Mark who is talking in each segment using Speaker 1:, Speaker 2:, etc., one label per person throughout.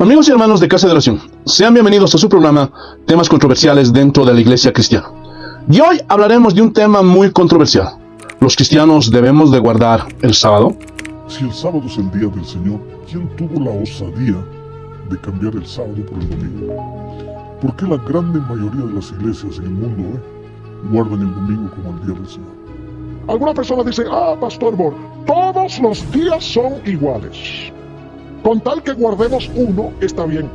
Speaker 1: Amigos y hermanos de Casa de Oración, sean bienvenidos a su programa Temas Controversiales dentro de la Iglesia Cristiana. Y hoy hablaremos de un tema muy controversial. ¿Los cristianos debemos de guardar el sábado?
Speaker 2: Si el sábado es el día del Señor, ¿quién tuvo la osadía de cambiar el sábado por el domingo? ¿Por qué la grande mayoría de las iglesias en el mundo guardan el domingo como el día del Señor?
Speaker 3: Algunas personas dicen, Pastor Bor, todos los días son iguales. Con tal que guardemos uno, está bien.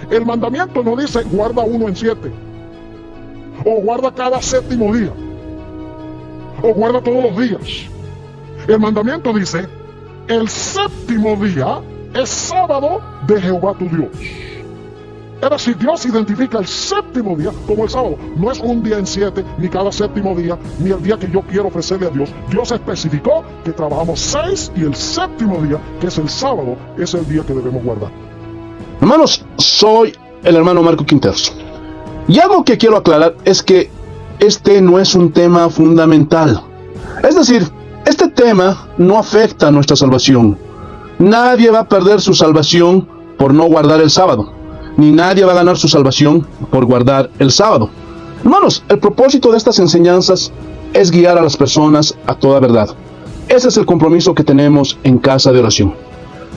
Speaker 3: El mandamiento no dice guarda uno en 7, o guarda cada séptimo día, o guarda todos los días. El mandamiento dice, el séptimo día es sábado de Jehová tu Dios. Es decir, Dios identifica el séptimo día como el sábado. No es un día en 7, ni cada séptimo día, ni el día que yo quiero ofrecerle a Dios. Dios especificó que trabajamos 6 y el séptimo día, que es el sábado, es el día que debemos guardar.
Speaker 1: Hermanos, soy el hermano Marco Quinteros. Y algo que quiero aclarar es que este no es un tema fundamental. Es decir, este tema no afecta a nuestra salvación. Nadie va a perder su salvación por no guardar el sábado. Ni nadie va a ganar su salvación por guardar el sábado. Hermanos, el propósito de estas enseñanzas es guiar a las personas a toda verdad. Ese es el compromiso que tenemos en Casa de Oración.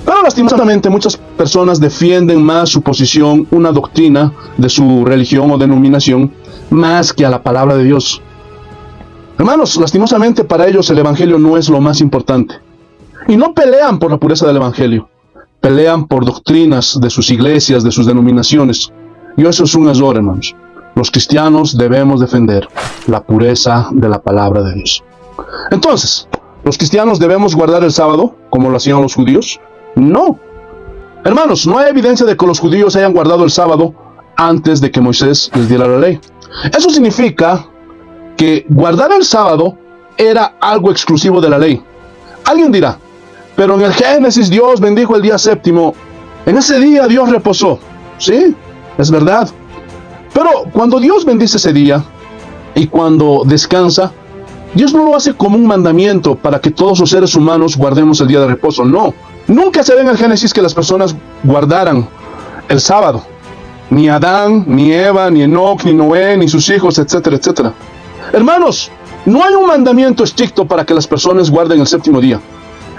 Speaker 1: Pero lastimosamente muchas personas defienden más su posición, una doctrina de su religión o denominación, más que a la palabra de Dios. Hermanos, lastimosamente para ellos el evangelio no es lo más importante. Y no pelean por la pureza del evangelio. Pelean por doctrinas de sus iglesias, de sus denominaciones. Y eso es un error, hermanos. Los cristianos debemos defender la pureza de la palabra de Dios. Entonces, ¿los cristianos debemos guardar el sábado como lo hacían los judíos? No. Hermanos, no hay evidencia de que los judíos hayan guardado el sábado antes de que Moisés les diera la ley. Eso significa que guardar el sábado era algo exclusivo de la ley. Alguien dirá, pero en el Génesis Dios bendijo el día séptimo. En ese día Dios reposó. Sí, es verdad. Pero cuando Dios bendice ese día y cuando descansa, Dios no lo hace como un mandamiento para que todos los seres humanos guardemos el día de reposo. No, nunca se ve en el Génesis que las personas guardaran el sábado. Ni Adán, ni Eva, ni Enoc, ni Noé, ni sus hijos, etcétera, etcétera. Hermanos, no hay un mandamiento estricto para que las personas guarden el séptimo día.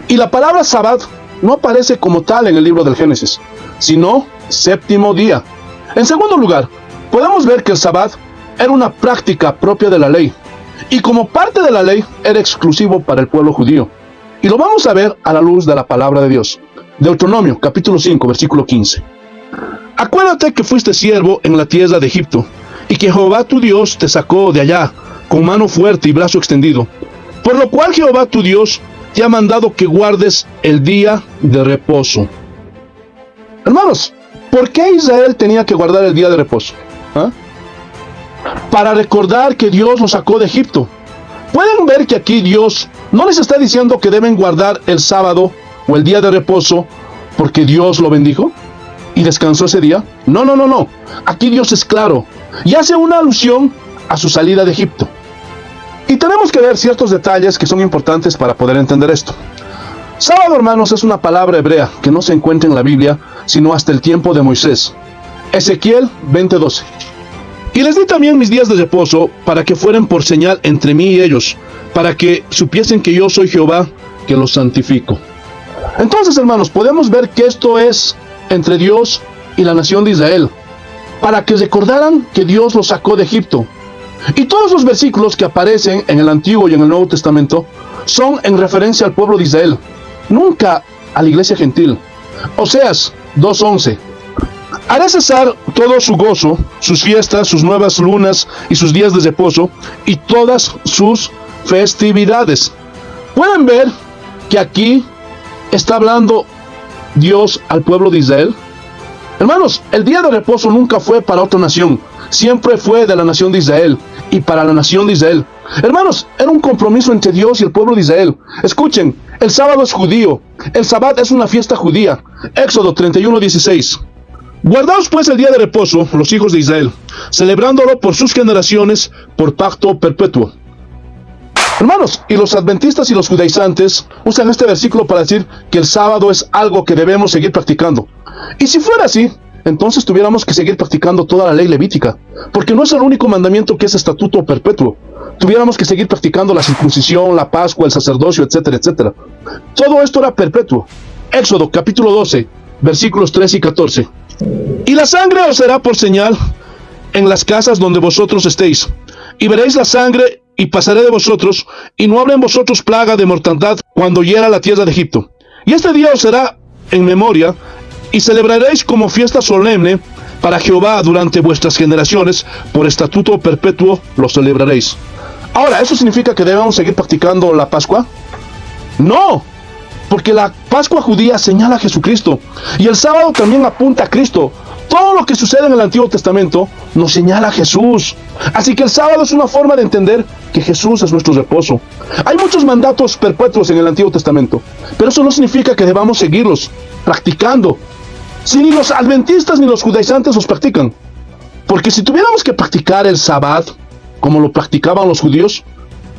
Speaker 1: Y la palabra Sabbat no aparece como tal en el libro del Génesis, sino séptimo día. En segundo lugar, podemos ver que el Sabbat era una práctica propia de la ley, y como parte de la ley era exclusivo para el pueblo judío. Y lo vamos a ver a la luz de la palabra de Dios. Deuteronomio, capítulo 5, versículo 15. Acuérdate que fuiste siervo en la tierra de Egipto, y que Jehová tu Dios te sacó de allá con mano fuerte y brazo extendido, por lo cual Jehová tu Dios te ha mandado que guardes el día de reposo. Hermanos, ¿por qué Israel tenía que guardar el día de reposo? Para recordar que Dios los sacó de Egipto. Pueden ver que aquí Dios no les está diciendo que deben guardar el sábado o el día de reposo porque Dios lo bendijo y descansó ese día. No. Aquí Dios es claro y hace una alusión a su salida de Egipto. Y tenemos que ver ciertos detalles que son importantes para poder entender esto. Sábado, hermanos, es una palabra hebrea que no se encuentra en la Biblia, sino hasta el tiempo de Moisés. Ezequiel 20:12. Y les di también mis días de reposo para que fueran por señal entre mí y ellos, para que supiesen que yo soy Jehová, que los santifico. Entonces, hermanos, podemos ver que esto es entre Dios y la nación de Israel, para que recordaran que Dios los sacó de Egipto. Y todos los versículos que aparecen en el Antiguo y en el Nuevo Testamento son en referencia al pueblo de Israel, nunca a la iglesia gentil. Oseas 2:11. Haré cesar todo su gozo, sus fiestas, sus nuevas lunas y sus días de reposo y todas sus festividades. ¿Pueden ver que aquí está hablando Dios al pueblo de Israel? Hermanos, el día de reposo nunca fue para otra nación, siempre fue de la nación de Israel y para la nación de Israel. Hermanos, era un compromiso entre Dios y el pueblo de Israel. Escuchen, el sábado es judío, el Sabbat es una fiesta judía. Éxodo 31:16. Guardaos pues el día de reposo, los hijos de Israel, celebrándolo por sus generaciones, por pacto perpetuo. Hermanos, y los adventistas y los judaizantes usan este versículo para decir que el sábado es algo que debemos seguir practicando. Y si fuera así, entonces tuviéramos que seguir practicando toda la ley levítica, porque no es el único mandamiento que es estatuto perpetuo. Tuviéramos que seguir practicando la circuncisión, la Pascua, el sacerdocio, etcétera, etcétera. Todo esto era perpetuo. Éxodo capítulo 12, versículos 3 y 14. Y la sangre os será por señal en las casas donde vosotros estéis, y veréis la sangre, y pasaré de vosotros, y no habrá en vosotros plaga de mortandad cuando hiera la tierra de Egipto. Y este día os será en memoria, y celebraréis como fiesta solemne para Jehová durante vuestras generaciones, por estatuto perpetuo lo celebraréis. Ahora, ¿eso significa que debemos seguir practicando la Pascua? No, porque la Pascua judía señala a Jesucristo, y el sábado también apunta a Cristo. Todo lo que sucede en el Antiguo Testamento nos señala a Jesús. Así que el sábado es una forma de entender que Jesús es nuestro reposo. Hay muchos mandatos perpetuos en el Antiguo Testamento, pero eso no significa que debamos seguirlos practicando. Si ni los adventistas ni los judaizantes los practican. Porque si tuviéramos que practicar el Sabbat, como lo practicaban los judíos,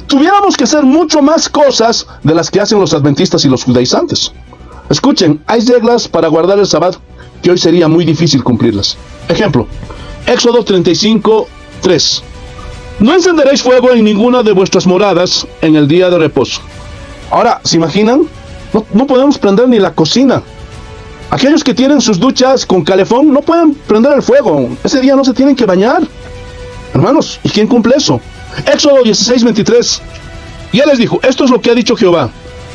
Speaker 1: tuviéramos que hacer mucho más cosas de las que hacen los adventistas y los judaizantes. Escuchen, hay reglas para guardar el Sabbat que hoy sería muy difícil cumplirlas. Ejemplo, Éxodo 35, 3. No encenderéis fuego en ninguna de vuestras moradas en el día de reposo. Ahora, ¿se imaginan? No podemos prender ni la cocina. Aquellos que tienen sus duchas con calefón no pueden prender el fuego. Ese día no se tienen que bañar. Hermanos, ¿y quién cumple eso? Éxodo 16, 23. Y él les dijo, esto es lo que ha dicho Jehová.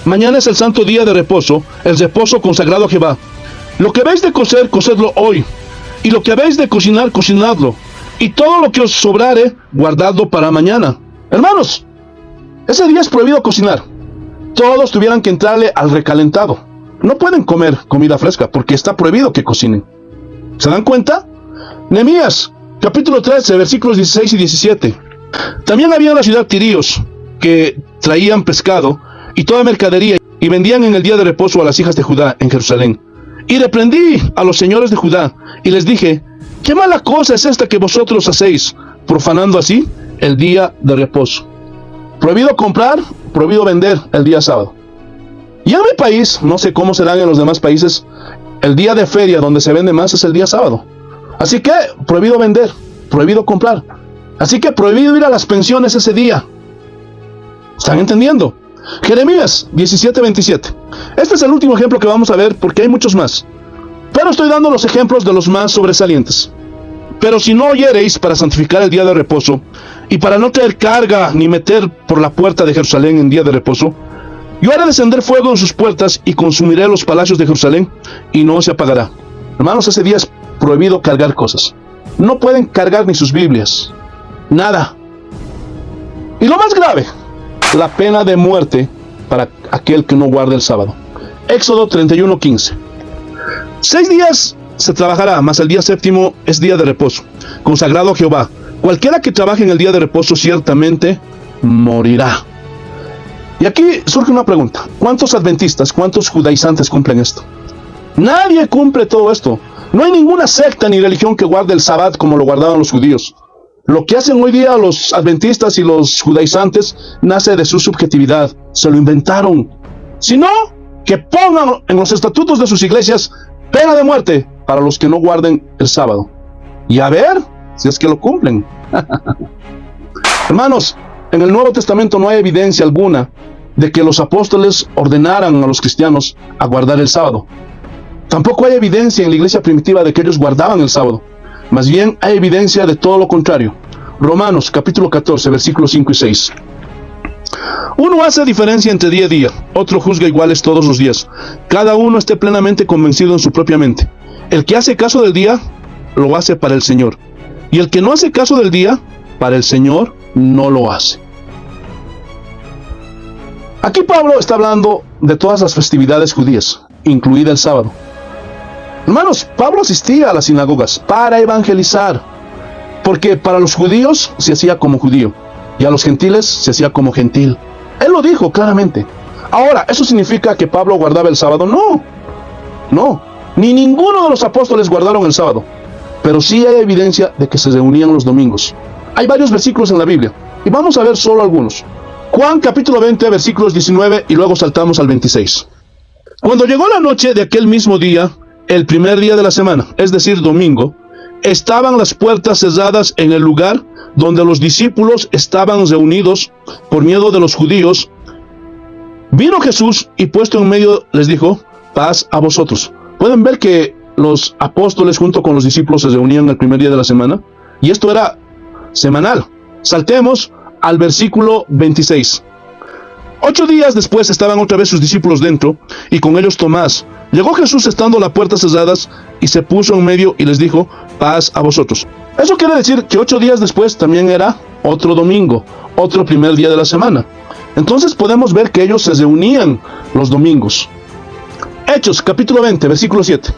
Speaker 1: Mañana es el santo día de reposo, el reposo consagrado a Jehová. Lo que habéis de cocer, cocedlo hoy. Y lo que habéis de cocinar, cocinadlo. Y todo lo que os sobrare, guardadlo para mañana. Hermanos, ese día es prohibido cocinar. Todos tuvieran que entrarle al recalentado. No pueden comer comida fresca porque está prohibido que cocinen. ¿Se dan cuenta? Nehemías, capítulo 13, versículos 16 y 17. También había en la ciudad tirios que traían pescado y toda mercadería y vendían en el día de reposo a las hijas de Judá en Jerusalén. Y reprendí a los señores de Judá y les dije, ¿qué mala cosa es esta que vosotros hacéis, profanando así el día de reposo? Prohibido comprar, prohibido vender el día sábado. Y en mi país, no sé cómo serán en los demás países, el día de feria donde se vende más es el día sábado. Así que prohibido vender, prohibido comprar. Así que prohibido ir a las pensiones ese día. ¿Están entendiendo? Jeremías 17:27. Este es el último ejemplo que vamos a ver porque hay muchos más. Pero estoy dando los ejemplos de los más sobresalientes. Pero si no oyereis para santificar el día de reposo, y para no traer carga ni meter por la puerta de Jerusalén en día de reposo, yo haré descender fuego en sus puertas y consumiré los palacios de Jerusalén y no se apagará. Hermanos, ese día es prohibido cargar cosas. No pueden cargar ni sus Biblias. Nada. Y lo más grave, la pena de muerte para aquel que no guarde el sábado. Éxodo 31:15. 6 días se trabajará, mas el día séptimo es día de reposo, consagrado a Jehová. Cualquiera que trabaje en el día de reposo ciertamente morirá. Y aquí surge una pregunta. ¿Cuántos adventistas, cuántos judaizantes cumplen esto? Nadie cumple todo esto. No hay ninguna secta ni religión que guarde el Sabbat como lo guardaban los judíos. Lo que hacen hoy día los adventistas y los judaizantes nace de su subjetividad. Se lo inventaron. Si no, que pongan en los estatutos de sus iglesias pena de muerte para los que no guarden el sábado. Y a ver si es que lo cumplen. Hermanos, en el Nuevo Testamento no hay evidencia alguna de que los apóstoles ordenaran a los cristianos a guardar el sábado. Tampoco hay evidencia en la iglesia primitiva de que ellos guardaban el sábado. Más bien hay evidencia de todo lo contrario. Romanos capítulo 14, versículos 5 y 6. Uno hace diferencia entre día y día, otro juzga iguales todos los días. Cada uno esté plenamente convencido en su propia mente. El que hace caso del día, lo hace para el Señor. Y el que no hace caso del día, para el Señor no lo hace. Aquí Pablo está hablando de todas las festividades judías, incluida el sábado. Hermanos, Pablo asistía a las sinagogas para evangelizar, porque para los judíos se hacía como judío, y a los gentiles se hacía como gentil. Él lo dijo claramente. Ahora, ¿eso significa que Pablo guardaba el sábado? No, ni ninguno de los apóstoles guardaron el sábado, pero sí hay evidencia de que se reunían los domingos. Hay varios versículos en la Biblia, y vamos a ver solo algunos. Juan capítulo 20, versículos 19 y luego saltamos al 26. Cuando llegó la noche de aquel mismo día, el primer día de la semana, es decir, domingo, estaban las puertas cerradas en el lugar donde los discípulos estaban reunidos por miedo de los judíos. Vino Jesús y puesto en medio les dijo: paz a vosotros. Pueden ver que los apóstoles junto con los discípulos se reunían el primer día de la semana, y esto era semanal. Saltemos al versículo 26. 8 días después estaban otra vez sus discípulos dentro, y con ellos Tomás. Llegó Jesús estando las puertas cerradas, y se puso en medio y les dijo: paz a vosotros. Eso quiere decir que 8 días después también era otro domingo, otro primer día de la semana. Entonces podemos ver que ellos se reunían los domingos. Hechos capítulo 20, versículo 7.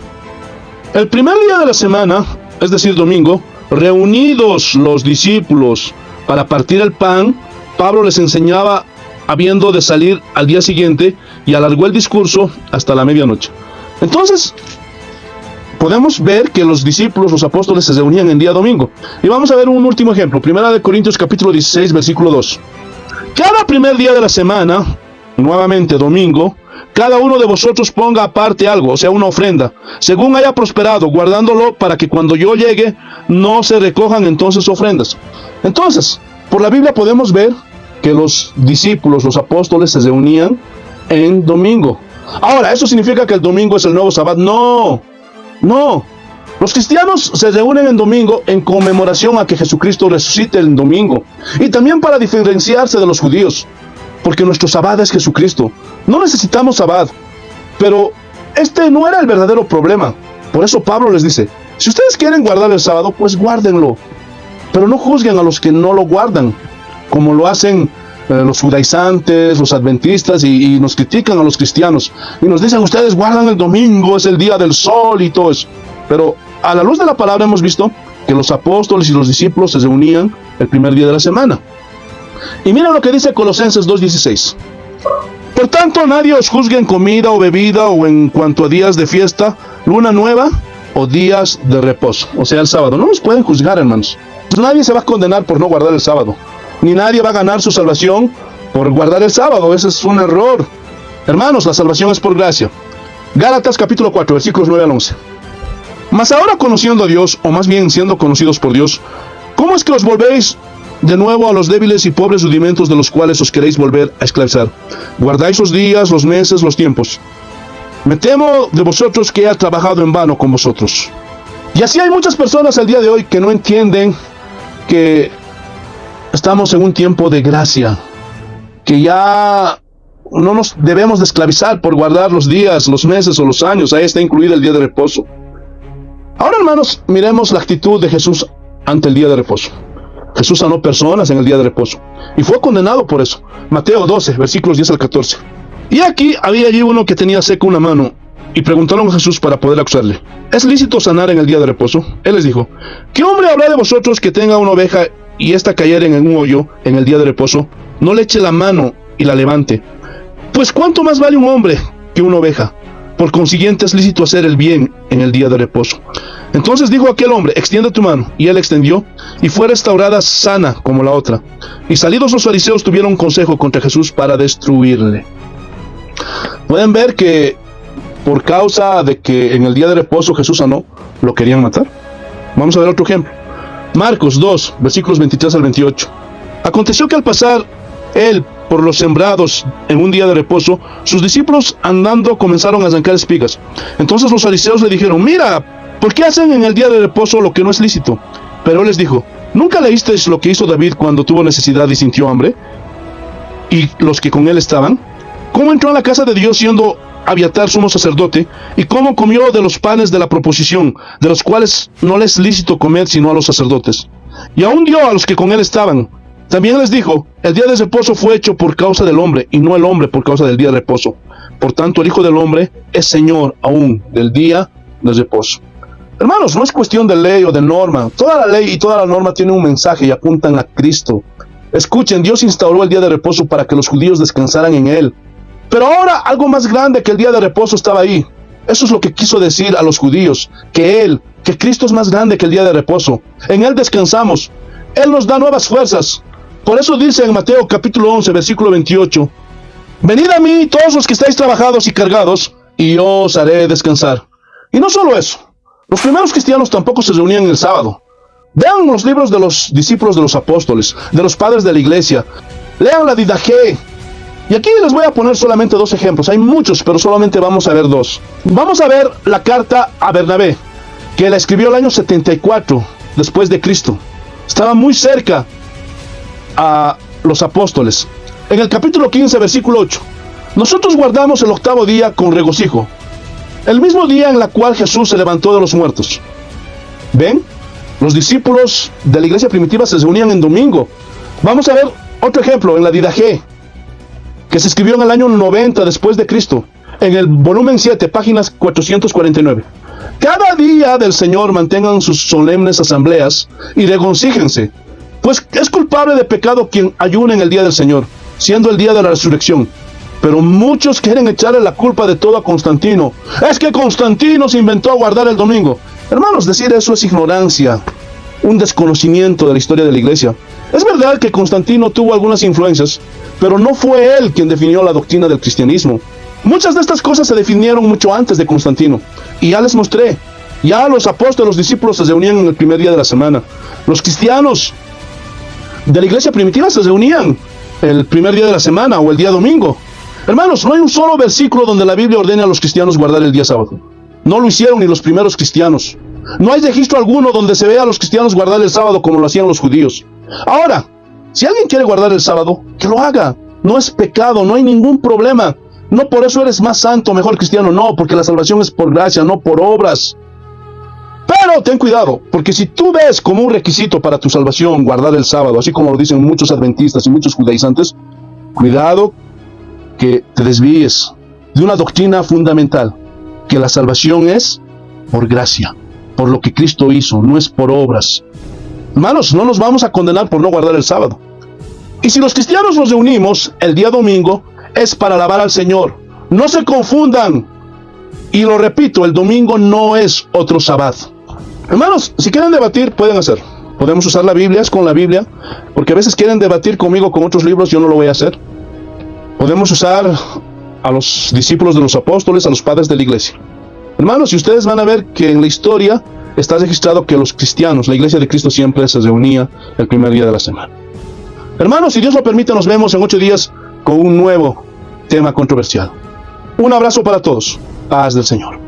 Speaker 1: El primer día de la semana, es decir, domingo, reunidos los discípulos para partir el pan, Pablo les enseñaba habiendo de salir al día siguiente, y alargó el discurso hasta la medianoche. Entonces, podemos ver que los discípulos, los apóstoles, se reunían en día domingo. Y vamos a ver un último ejemplo. Primera de Corintios capítulo 16, versículo 2. Cada primer día de la semana, nuevamente domingo, cada uno de vosotros ponga aparte algo, o sea, una ofrenda, según haya prosperado, guardándolo para que cuando yo llegue no se recojan entonces ofrendas. Entonces, por la Biblia podemos ver que los discípulos, los apóstoles, se reunían en domingo. Ahora, ¿eso significa que el domingo es el nuevo sábado? No, no. Los cristianos se reúnen en domingo en conmemoración a que Jesucristo resucite el domingo, y también para diferenciarse de los judíos, porque nuestro sábado es Jesucristo. No necesitamos sábado, pero este no era el verdadero problema. Por eso Pablo les dice: si ustedes quieren guardar el sábado, pues guárdenlo, pero no juzguen a los que no lo guardan, como lo hacen los judaizantes, los adventistas, y nos critican a los cristianos, y nos dicen: ustedes guardan el domingo, es el día del sol y todo eso. Pero a la luz de la palabra hemos visto que los apóstoles y los discípulos se reunían el primer día de la semana. Y miren lo que dice Colosenses 2:16. Por tanto, nadie os juzgue en comida o bebida, o en cuanto a días de fiesta, luna nueva o días de reposo, o sea, el sábado. No nos pueden juzgar, hermanos. Nadie se va a condenar por no guardar el sábado, ni nadie va a ganar su salvación por guardar el sábado. Ese es un error. Hermanos, la salvación es por gracia. Gálatas capítulo 4, versículos 9 al 11. Mas ahora, conociendo a Dios, o más bien siendo conocidos por Dios, ¿cómo es que os volvéis de nuevo a los débiles y pobres rudimentos de los cuales os queréis volver a esclavizar? Guardáis los días, los meses, los tiempos. Me temo de vosotros que he trabajado en vano con vosotros. Y así hay muchas personas al día de hoy que no entienden que estamos en un tiempo de gracia, que ya no nos debemos de esclavizar por guardar los días, los meses o los años. Ahí está incluido el día de reposo. Ahora, hermanos, miremos la actitud de Jesús ante el día de reposo. Jesús sanó personas en el día de reposo y fue condenado por eso. Mateo 12, versículos 10 al 14. Y aquí había allí uno que tenía seca una mano, y preguntaron a Jesús para poder acusarle: ¿es lícito sanar en el día de reposo? Él les dijo: ¿qué hombre habrá de vosotros que tenga una oveja y ésta cayere en un hoyo en el día de reposo? No le eche la mano y la levante. Pues ¿cuánto más vale un hombre que una oveja? Por consiguiente es lícito hacer el bien en el día de reposo. Entonces dijo aquel hombre: extiende tu mano. Y él extendió, y fue restaurada sana como la otra. Y salidos los fariseos tuvieron consejo contra Jesús para destruirle. Pueden ver que por causa de que en el día de reposo Jesús sanó, lo querían matar. Vamos a ver otro ejemplo. Marcos 2, versículos 23 al 28. Aconteció que al pasar él por los sembrados en un día de reposo, sus discípulos andando comenzaron a arrancar espigas. Entonces los fariseos le dijeron: mira, ¿por qué hacen en el día de reposo lo que no es lícito? Pero él les dijo: ¿nunca leísteis lo que hizo David cuando tuvo necesidad y sintió hambre? Y los que con él estaban, ¿cómo entró en la casa de Dios siendo Abiatar sumo sacerdote? ¿Y cómo comió de los panes de la proposición, de los cuales no les es lícito comer sino a los sacerdotes? Y aún dio a los que con él estaban. También les dijo: el día de reposo fue hecho por causa del hombre, y no el hombre por causa del día de reposo. Por tanto, el Hijo del Hombre es Señor aún del día de reposo. Hermanos, no es cuestión de ley o de norma. Toda la ley y toda la norma tienen un mensaje y apuntan a Cristo. Escuchen, Dios instauró el día de reposo para que los judíos descansaran en él. Pero ahora algo más grande que el día de reposo estaba ahí. Eso es lo que quiso decir a los judíos, que Cristo es más grande que el día de reposo. En él descansamos. Él nos da nuevas fuerzas. Por eso dice en Mateo capítulo 11, versículo 28, venid a mí todos los que estáis trabajados y cargados, y yo os haré descansar. Y no solo eso, los primeros cristianos tampoco se reunían el sábado. Vean los libros de los discípulos de los apóstoles, de los padres de la iglesia. Lean la Didaché. Y aquí les voy a poner solamente dos ejemplos. Hay muchos, pero solamente vamos a ver dos. Vamos a ver la carta a Bernabé, que la escribió el año 74 después de Cristo. Estaba muy cerca a los apóstoles. En el capítulo 15, versículo 8. Nosotros guardamos el octavo día con regocijo, el mismo día en la cual Jesús se levantó de los muertos. ¿Ven? Los discípulos de la iglesia primitiva se reunían en domingo. Vamos a ver otro ejemplo en la Didaché, que se escribió en el año 90 después de Cristo, en el volumen 7, páginas 449. Cada día del Señor mantengan sus solemnes asambleas y regocíjense, pues es culpable de pecado quien ayune en el día del Señor, siendo el día de la resurrección. Pero muchos quieren echarle la culpa de todo a Constantino. Es que Constantino se inventó guardar el domingo. Hermanos, decir eso es ignorancia, un desconocimiento de la historia de la iglesia. Es verdad que Constantino tuvo algunas influencias, pero no fue él quien definió la doctrina del cristianismo. Muchas de estas cosas se definieron mucho antes de Constantino. Y ya les mostré. Ya los apóstoles, los discípulos se reunían en el primer día de la semana. Los cristianos de la iglesia primitiva se reunían el primer día de la semana o el día domingo. Hermanos, no hay un solo versículo donde la Biblia ordene a los cristianos guardar el día sábado. No lo hicieron ni los primeros cristianos. No hay registro alguno donde se vea a los cristianos guardar el sábado como lo hacían los judíos. Ahora, si alguien quiere guardar el sábado, que lo haga. No es pecado, no hay ningún problema. No por eso eres más santo, mejor cristiano, no, porque la salvación es por gracia, no por obras. Pero ten cuidado, porque si tú ves como un requisito para tu salvación guardar el sábado, así como lo dicen muchos adventistas y muchos judaizantes, cuidado que te desvíes de una doctrina fundamental, que la salvación es por gracia, por lo que Cristo hizo, no es por obras. Hermanos, no nos vamos a condenar por no guardar el sábado. Y si los cristianos nos reunimos el día domingo, es para alabar al Señor. No se confundan. Y lo repito, el domingo no es otro sabbat. Hermanos, si quieren debatir, pueden hacer. Podemos usar la Biblia, es con la Biblia, porque a veces quieren debatir conmigo con otros libros, yo no lo voy a hacer. Podemos usar a los discípulos de los apóstoles, a los padres de la iglesia. Hermanos, y ustedes van a ver que en la historia está registrado que los cristianos, la iglesia de Cristo siempre se reunía el primer día de la semana. Hermanos, si Dios lo permite, nos vemos en 8 días con un nuevo tema controversial. Un abrazo para todos. Paz del Señor.